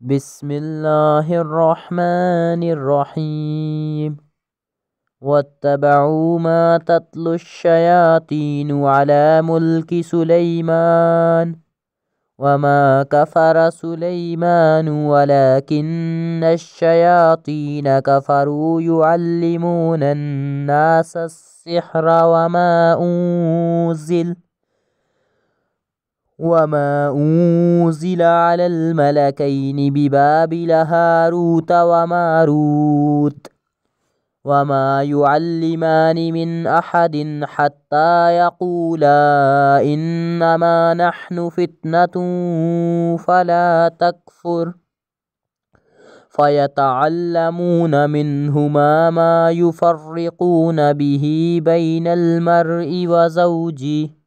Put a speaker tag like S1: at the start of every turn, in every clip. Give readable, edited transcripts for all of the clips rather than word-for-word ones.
S1: بسم الله الرحمن الرحيم. واتبعوا ما تتلو الشياطين على ملك سليمان وما كفر سليمان ولكن الشياطين كفروا يعلمون الناس السحر وما أنزل على الملكين ببابل هاروت وماروت وما يعلمان من أحد حتى يقولا إنما نحن فتنة فلا تكفر فيتعلمون منهما ما يفرقون به بين المرء وزوجه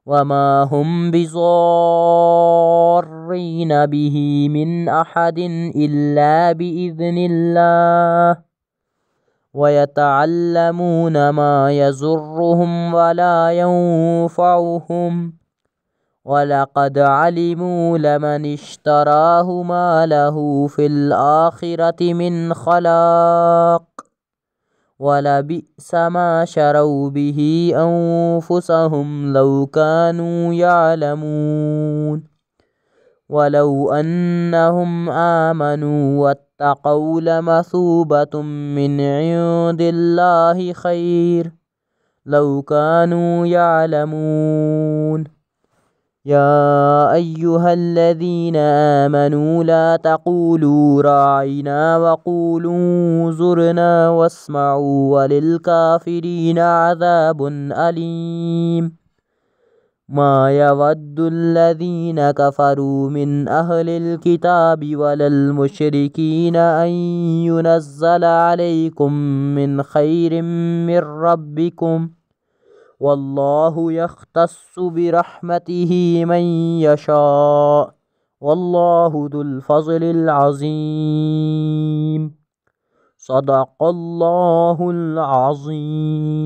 S1: وما هم بضارين به من أحد إلا بإذن الله ويتعلمون ما يضرهم ولا ينفعهم ولقد علموا لمن اشتراه ما له في الآخرة من خلاق ولبئس ما شروا به أنفسهم لو كانوا يعلمون ولو أنهم آمنوا واتقوا لمثوبة من عند الله خير لو كانوا يعلمون. يا أيها الذين آمنوا لا تقولوا راعنا وقولوا انظرنا واسمعوا وللكافرين عذاب أليم. ما يود الذين كفروا من أهل الكتاب ولا المشركين أن ينزل عليكم من خير من ربكم والله يختص برحمته من يشاء والله ذو الفضل العظيم. صدق الله العظيم.